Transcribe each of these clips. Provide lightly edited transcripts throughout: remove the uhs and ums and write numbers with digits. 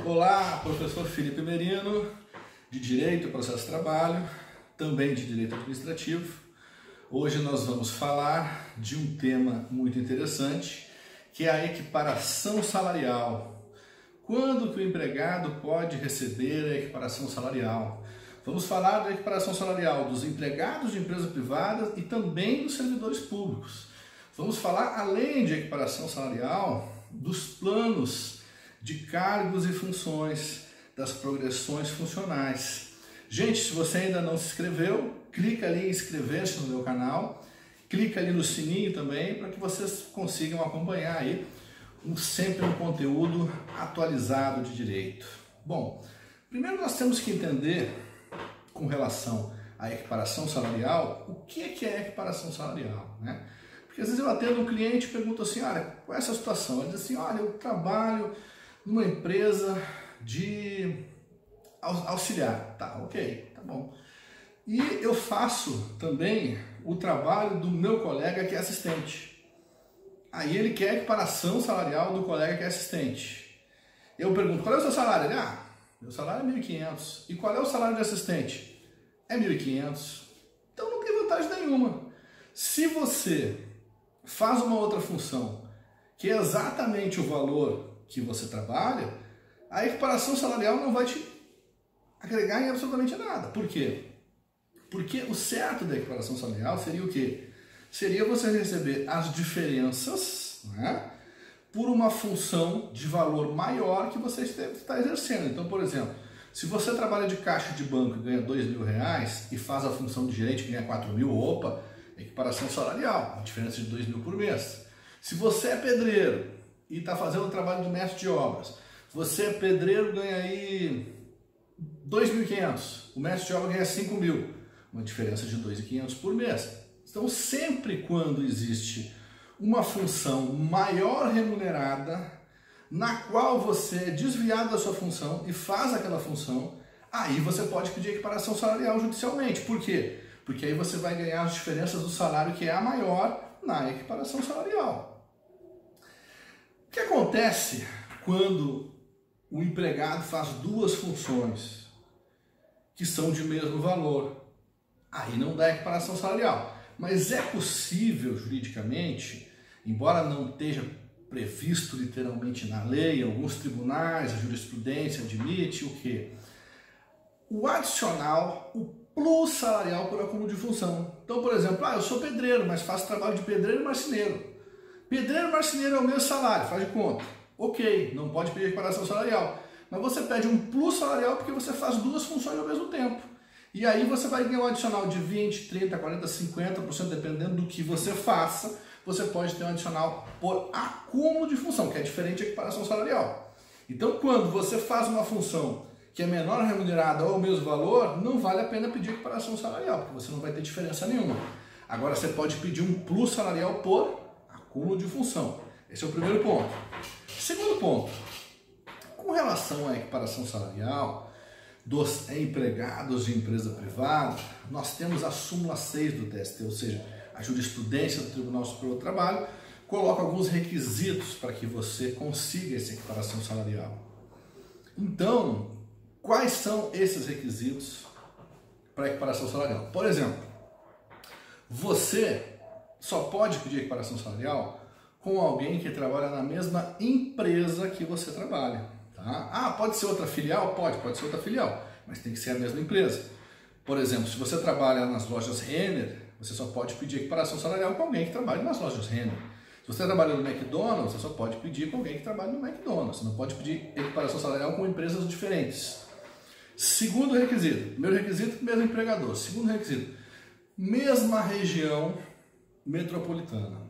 Olá, professor Felipe Merino, de Direito e Processo de Trabalho, também de Direito Administrativo. Hoje nós vamos falar de um tema muito interessante, que é a equiparação salarial. Quando que o empregado pode receber a equiparação salarial? Vamos falar da equiparação salarial dos empregados de empresas privadas e também dos servidores públicos. Vamos falar, além de equiparação salarial, dos planos de cargos e funções, das progressões funcionais. Gente, se você ainda não se inscreveu, clica ali em inscrever-se no meu canal, clica ali no sininho também, para que vocês consigam acompanhar aí sempre um conteúdo atualizado de direito. Bom, primeiro nós temos que entender, com relação à equiparação salarial, o que é equiparação salarial, né? Porque às vezes eu atendo um cliente e pergunto assim, olha, qual é essa situação? Ele diz assim, olha, eu trabalho numa empresa de auxiliar. Tá, ok, tá bom. E eu faço também o trabalho do meu colega que é assistente. Aí ele quer a equiparação salarial do colega que é assistente. Eu pergunto, qual é o seu salário? Ele, meu salário é 1.500. E qual é o salário de assistente? É 1.500. Então não tem vantagem nenhuma. Se você faz uma outra função que é exatamente o valor que você trabalha, a equiparação salarial não vai te agregar em absolutamente nada. Por quê? Porque o certo da equiparação salarial seria o quê? Seria você receber as diferenças, né, por uma função de valor maior que você está exercendo. Então, por exemplo, se você trabalha de caixa de banco e ganha R$2.000 e faz a função de gerente e ganha 4.000, opa, equiparação salarial, uma diferença de 2.000 por mês. Se você é pedreiro e está fazendo o trabalho do mestre de obras, você é pedreiro, ganha aí 2.500, o mestre de obras ganha 5.000, uma diferença de 2.500 por mês. Então, sempre quando existe uma função maior remunerada, na qual você é desviado da sua função e faz aquela função, aí você pode pedir equiparação salarial judicialmente. Por quê? Porque aí você vai ganhar as diferenças do salário que é a maior na equiparação salarial. O que acontece quando o empregado faz duas funções que são de mesmo valor? Aí não dá equiparação salarial. Mas é possível juridicamente, embora não esteja previsto literalmente na lei, alguns tribunais, a jurisprudência admite o quê? O adicional, o plus salarial por acúmulo de função. Então, por exemplo, eu sou pedreiro, mas faço trabalho de pedreiro e marceneiro. Pedreiro e marceneiro é o mesmo salário, faz de conta. Ok, não pode pedir equiparação salarial. Mas você pede um plus salarial porque você faz duas funções ao mesmo tempo. E aí você vai ganhar um adicional de 20, 30, 40, 50%, dependendo do que você faça. Você pode ter um adicional por acúmulo de função, que é diferente da equiparação salarial. Então, quando você faz uma função que é menor remunerada ou o mesmo valor, não vale a pena pedir equiparação salarial, porque você não vai ter diferença nenhuma. Agora, você pode pedir um plus salarial por acúmulo de função. Esse é o primeiro ponto. Segundo ponto, com relação à equiparação salarial dos empregados de empresa privada, nós temos a súmula 6 do TST, ou seja, a jurisprudência do Tribunal Superior do Trabalho coloca alguns requisitos para que você consiga essa equiparação salarial. Então, quais são esses requisitos para a equiparação salarial? Por exemplo, você só pode pedir equiparação salarial com alguém que trabalha na mesma empresa que você trabalha. Tá? Pode ser outra filial? Pode ser outra filial, mas tem que ser a mesma empresa. Por exemplo, se você trabalha nas lojas Renner, você só pode pedir equiparação salarial com alguém que trabalha nas lojas Renner. Se você trabalha no McDonald's, você só pode pedir com alguém que trabalha no McDonald's. Você não pode pedir equiparação salarial com empresas diferentes. Segundo requisito, primeiro requisito, mesmo empregador. Segundo requisito, mesma região metropolitana.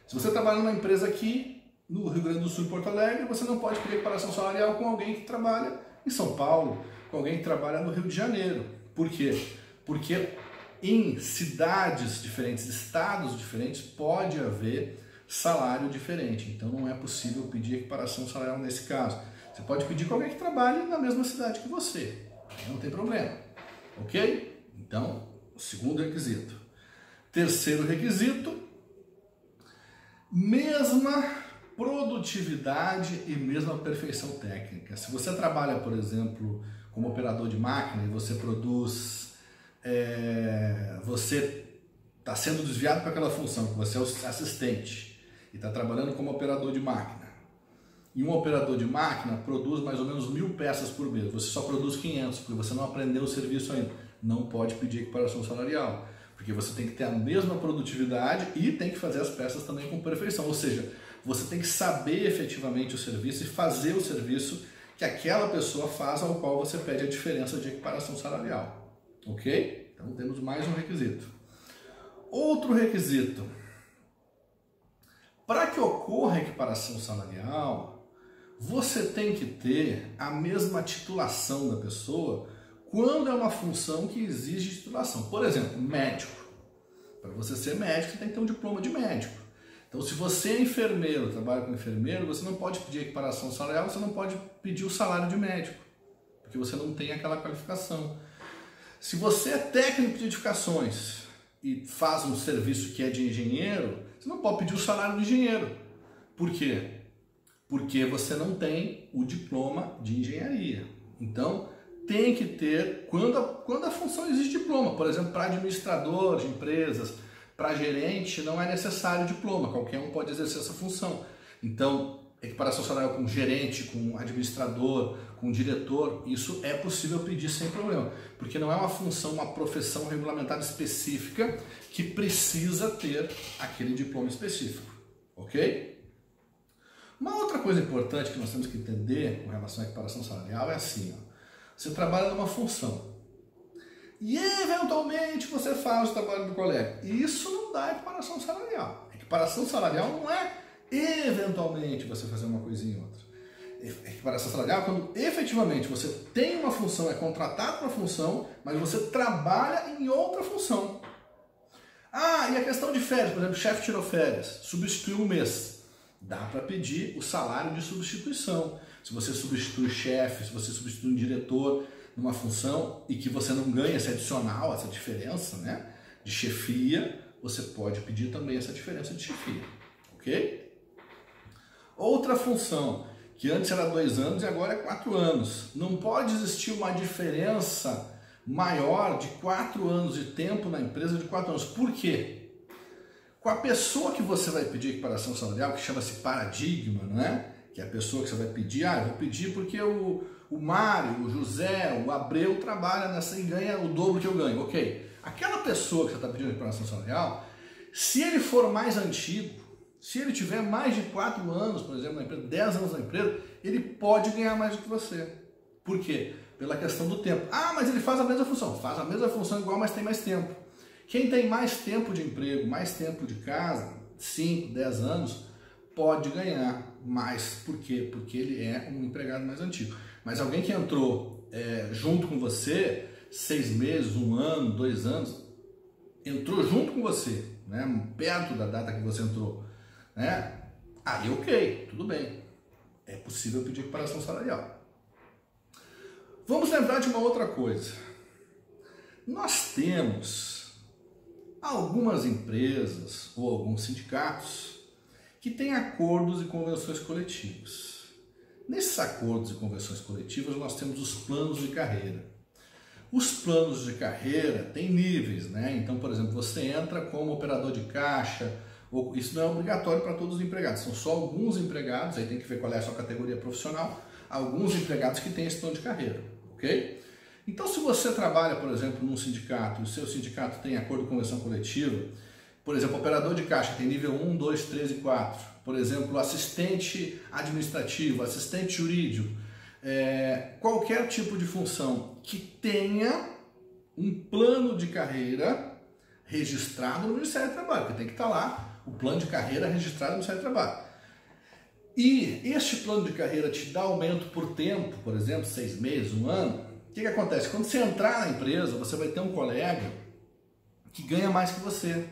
Se você trabalha numa empresa aqui no Rio Grande do Sul e Porto Alegre, você não pode pedir equiparação salarial com alguém que trabalha em São Paulo, com alguém que trabalha no Rio de Janeiro. Por quê? Porque em cidades diferentes, estados diferentes, pode haver salário diferente. Então não é possível pedir equiparação salarial nesse caso. Você pode pedir com alguém que trabalhe na mesma cidade que você. Não tem problema. Ok? Então, o segundo requisito. Terceiro requisito, mesma produtividade e mesmo a perfeição técnica. Se você trabalha, por exemplo, como operador de máquina e você produz, você está sendo desviado para aquela função, que você é o assistente e está trabalhando como operador de máquina. E um operador de máquina produz mais ou menos 1000 peças por mês. Você só produz 500, porque você não aprendeu o serviço ainda. Não pode pedir equiparação salarial, porque você tem que ter a mesma produtividade e tem que fazer as peças também com perfeição. Ou seja, você tem que saber efetivamente o serviço e fazer o serviço que aquela pessoa faz, ao qual você pede a diferença de equiparação salarial. Ok? Então temos mais um requisito. Outro requisito. Para que ocorra a equiparação salarial, você tem que ter a mesma titulação da pessoa quando é uma função que exige titulação. Por exemplo, médico. Para você ser médico, você tem que ter um diploma de médico. Então, se você é enfermeiro, trabalha com enfermeiro, você não pode pedir equiparação salarial, você não pode pedir o salário de médico, porque você não tem aquela qualificação. Se você é técnico de edificações e faz um serviço que é de engenheiro, você não pode pedir o salário do engenheiro. Por quê? Porque você não tem o diploma de engenharia. Então, tem que ter, quando a função exige diploma, por exemplo, para administrador de empresas, para gerente, não é necessário diploma, qualquer um pode exercer essa função. Então, equiparação salarial com gerente, com administrador, com diretor, isso é possível pedir sem problema, porque não é uma função, uma profissão regulamentada específica que precisa ter aquele diploma específico, ok? Uma outra coisa importante que nós temos que entender com relação à equiparação salarial é assim, ó, você trabalha numa função e eventualmente você faz o trabalho do colega, e isso não dá equiparação salarial. Equiparação salarial não é eventualmente você fazer uma coisinha ou outra. Equiparação salarial é quando efetivamente você tem uma função, é contratado para uma função, mas você trabalha em outra função. Ah, e a questão de férias, por exemplo, o chefe tirou férias, substituiu um mês. Dá para pedir o salário de substituição. Se você substitui o chefe, se você substitui um diretor numa função e que você não ganha esse adicional, essa diferença, né, de chefia, você pode pedir também essa diferença de chefia, ok? Outra função, que antes era 2 anos e agora é 4 anos. Não pode existir uma diferença maior de 4 anos de tempo na empresa de 4 anos. Por quê? Com a pessoa que você vai pedir equiparação salarial, que chama-se paradigma, né? Que é a pessoa que você vai pedir, eu vou pedir porque o Mário, o José, o Abreu trabalha nessa e ganha o dobro que eu ganho. Ok. Aquela pessoa que você está pedindo equiparação salarial, se ele for mais antigo, se ele tiver mais de 4 anos, por exemplo, na empresa, 10 anos na empresa, ele pode ganhar mais do que você. Por quê? Pela questão do tempo. Ah, mas ele faz a mesma função. Faz a mesma função igual, mas tem mais tempo. Quem tem mais tempo de emprego, mais tempo de casa, 5, 10 anos, pode ganhar mais. Por quê? Porque ele é um empregado mais antigo. Mas alguém que entrou junto com você, 6 meses, 1 ano, 2 anos, entrou junto com você, né, perto da data que você entrou, né? Aí ok, tudo bem. É possível pedir equiparação salarial. Vamos lembrar de uma outra coisa. Nós temos algumas empresas ou alguns sindicatos que têm acordos e convenções coletivas. Nesses acordos e convenções coletivas nós temos os planos de carreira. Os planos de carreira têm níveis, né? Então, por exemplo, você entra como operador de caixa, isso não é obrigatório para todos os empregados, são só alguns empregados, aí tem que ver qual é a sua categoria profissional, alguns empregados que têm esse plano de carreira, ok? Então, se você trabalha, por exemplo, num sindicato, e o seu sindicato tem acordo de convenção coletiva, por exemplo, operador de caixa tem nível 1, 2, 3 e 4, por exemplo, assistente administrativo, assistente jurídico, qualquer tipo de função que tenha um plano de carreira registrado no Ministério do Trabalho, porque tem que estar lá o plano de carreira registrado no Ministério do Trabalho. E este plano de carreira te dá aumento por tempo, por exemplo, 6 meses, 1 ano. O que acontece? Quando você entrar na empresa, você vai ter um colega que ganha mais que você.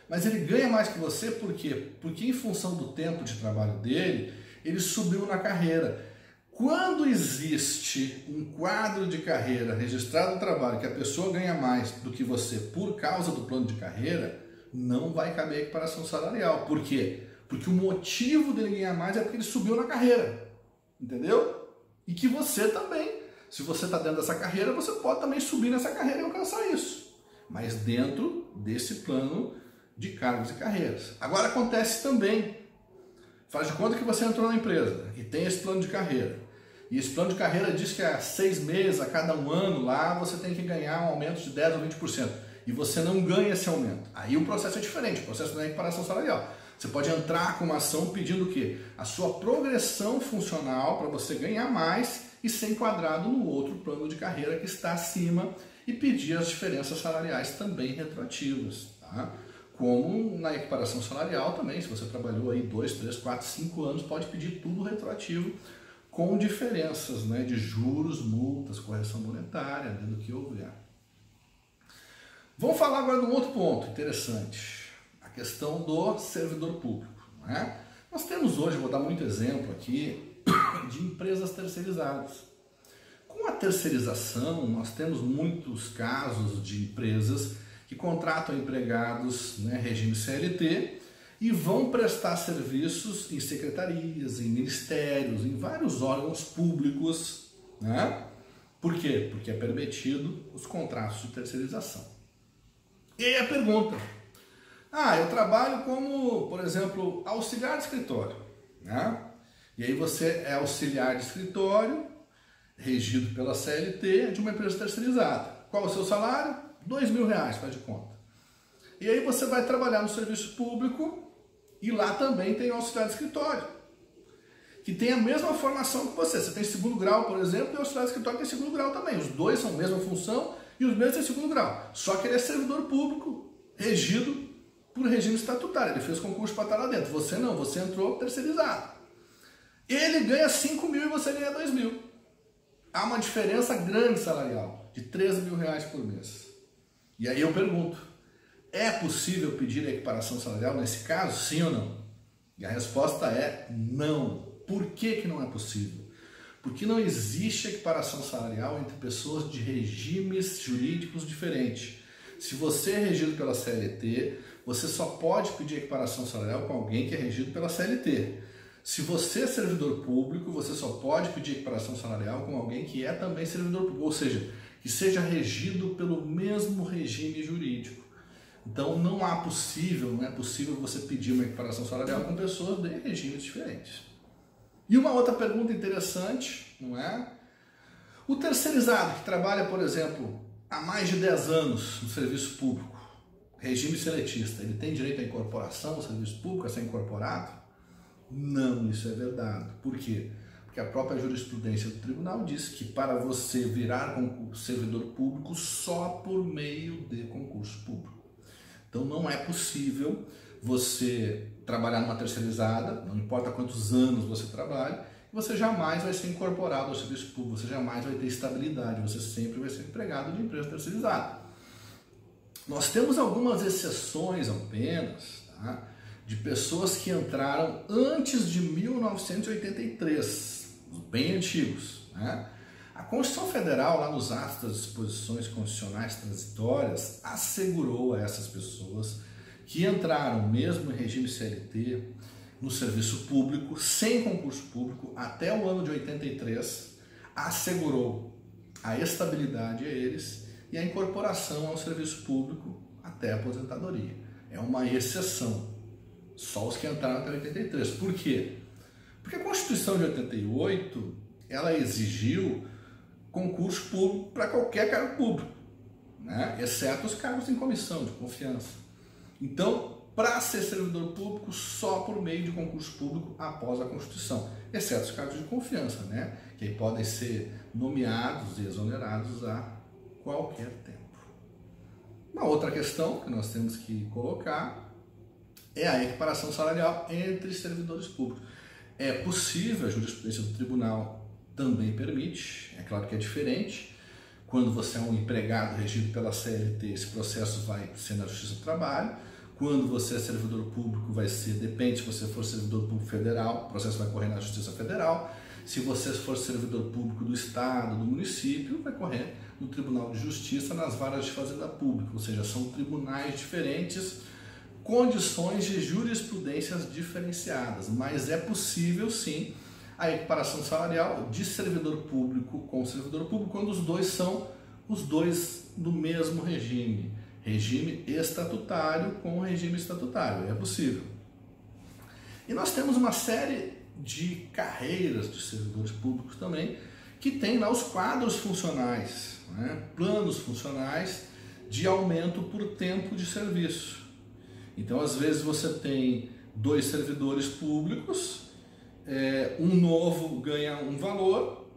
Mas ele ganha mais que você por quê? Porque em função do tempo de trabalho dele, ele subiu na carreira. Quando existe um quadro de carreira registrado no trabalho que a pessoa ganha mais do que você por causa do plano de carreira, não vai caber equiparação salarial. Por quê? Porque o motivo dele ganhar mais é porque ele subiu na carreira, entendeu? E que você também, se você está dentro dessa carreira, você pode também subir nessa carreira e alcançar isso. Mas dentro desse plano de cargos e carreiras. Agora acontece também, faz de conta que você entrou na empresa e tem esse plano de carreira. E esse plano de carreira diz que a 6 meses, a cada um ano lá, você tem que ganhar um aumento de 10% ou 20%. E você não ganha esse aumento. Aí o processo é diferente, o processo não é equiparação salarial. Você pode entrar com uma ação pedindo o quê? A sua progressão funcional para você ganhar mais e ser enquadrado no outro plano de carreira que está acima e pedir as diferenças salariais também retroativas, tá? Como na equiparação salarial também, se você trabalhou aí 2, 3, 4, 5 anos, pode pedir tudo retroativo com diferenças, né, de juros, multas, correção monetária, dentro do que houver. Vamos falar agora de um outro ponto interessante, a questão do servidor público, né? Nós temos hoje, vou dar muito exemplo aqui, de empresas terceirizadas. Com a terceirização, nós temos muitos casos de empresas que contratam empregados, né, regime CLT, e vão prestar serviços em secretarias, em ministérios, em vários órgãos públicos, né? Por quê? Porque é permitido os contratos de terceirização. E aí a pergunta, eu trabalho como, por exemplo, auxiliar de escritório, né? E aí você é auxiliar de escritório, regido pela CLT, de uma empresa terceirizada. Qual o seu salário? R$2.000, faz de conta. E aí você vai trabalhar no serviço público e lá também tem o auxiliar de escritório, que tem a mesma formação que você. Você tem segundo grau, por exemplo, e o auxiliar de escritório tem segundo grau também. Os dois são a mesma função e os mesmos têm segundo grau. Só que ele é servidor público, regido por regime estatutário. Ele fez concurso para estar lá dentro. Você não, você entrou terceirizado. Ele ganha 5 mil e você ganha 2 mil. Há uma diferença grande salarial, de 13 mil reais por mês. E aí eu pergunto, é possível pedir a equiparação salarial nesse caso, sim ou não? E a resposta é não. Por que que não é possível? Porque não existe equiparação salarial entre pessoas de regimes jurídicos diferentes. Se você é regido pela CLT, você só pode pedir equiparação salarial com alguém que é regido pela CLT. Se você é servidor público, você só pode pedir equiparação salarial com alguém que é também servidor público, ou seja, que seja regido pelo mesmo regime jurídico. Então não é possível você pedir uma equiparação salarial com pessoas de regimes diferentes. E uma outra pergunta interessante, não é? O terceirizado que trabalha, por exemplo, há mais de 10 anos no serviço público, regime seletista, ele tem direito à incorporação no serviço público, a ser incorporado? Não, isso é verdade. Por quê? Porque a própria jurisprudência do tribunal diz que para você virar servidor público só por meio de concurso público. Então não é possível você trabalhar numa terceirizada, não importa quantos anos você trabalha, você jamais vai ser incorporado ao serviço público, você jamais vai ter estabilidade, você sempre vai ser empregado de empresa terceirizada. Nós temos algumas exceções apenas, tá? De pessoas que entraram antes de 1983, bem antigos, né? A Constituição Federal, lá nos atos das disposições constitucionais transitórias, assegurou a essas pessoas que entraram mesmo em regime CLT, no serviço público, sem concurso público, até o ano de 83, assegurou a estabilidade a eles e a incorporação ao serviço público até a aposentadoria. É uma exceção, só os que entraram até 83. Por quê? Porque a Constituição de 88, ela exigiu concurso público para qualquer cargo público, né? Exceto os cargos em comissão de confiança. Então, para ser servidor público, só por meio de concurso público após a Constituição, exceto os cargos de confiança, né? Que podem ser nomeados e exonerados a qualquer tempo. Uma outra questão que nós temos que colocar é a equiparação salarial entre servidores públicos. É possível, a jurisprudência do tribunal também permite, é claro que é diferente. Quando você é um empregado regido pela CLT, esse processo vai ser na Justiça do Trabalho. Quando você é servidor público, vai ser, depende, se você for servidor público federal, o processo vai correr na Justiça Federal. Se você for servidor público do Estado, do município, vai correr no Tribunal de Justiça, nas varas de Fazenda Pública, ou seja, são tribunais diferentes condições de jurisprudências diferenciadas, mas é possível sim a equiparação salarial de servidor público com servidor público quando os dois são os dois do mesmo regime, regime estatutário com regime estatutário, é possível. E nós temos uma série de carreiras de servidores públicos também que tem lá os quadros funcionais, né? Planos funcionais de aumento por tempo de serviço. Então, às vezes você tem dois servidores públicos, um novo ganha um valor,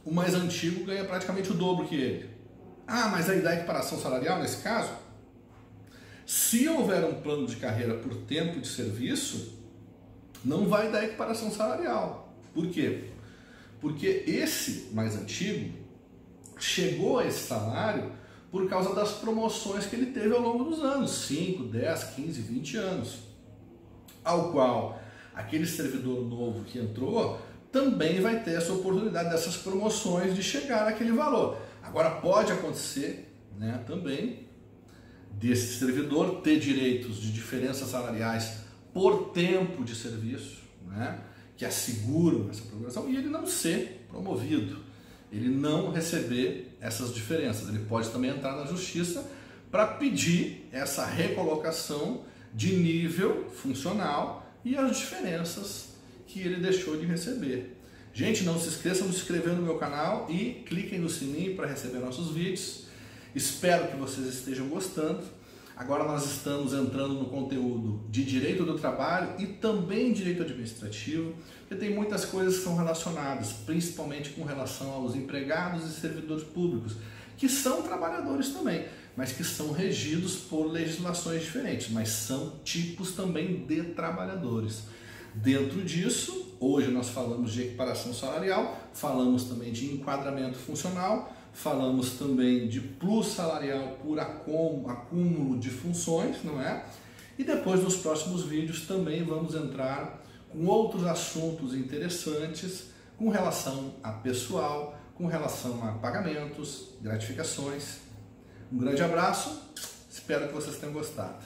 o mais antigo ganha praticamente o dobro que ele. Ah, mas aí dá equiparação salarial nesse caso? Se houver um plano de carreira por tempo de serviço, não vai dar equiparação salarial. Por quê? Porque esse mais antigo chegou a esse salário por causa das promoções que ele teve ao longo dos anos, 5, 10, 15, 20 anos, ao qual aquele servidor novo que entrou também vai ter essa oportunidade dessas promoções de chegar naquele valor. Agora pode acontecer, né, também desse servidor ter direitos de diferenças salariais por tempo de serviço, né, que asseguram essa progressão, e ele não ser promovido, ele não receber essas diferenças. Ele pode também entrar na justiça para pedir essa recolocação de nível funcional e as diferenças que ele deixou de receber. Gente, não se esqueçam de se inscrever no meu canal e cliquem no sininho para receber nossos vídeos. Espero que vocês estejam gostando. Agora nós estamos entrando no conteúdo de direito do trabalho e também direito administrativo, porque tem muitas coisas que são relacionadas, principalmente com relação aos empregados e servidores públicos, que são trabalhadores também, mas que são regidos por legislações diferentes, mas são tipos também de trabalhadores. Dentro disso, hoje nós falamos de equiparação salarial, falamos também de enquadramento funcional, falamos também de plus salarial por acúmulo de funções, não é? E depois nos próximos vídeos também vamos entrar com outros assuntos interessantes com relação a pessoal, com relação a pagamentos, gratificações. Um grande abraço, espero que vocês tenham gostado.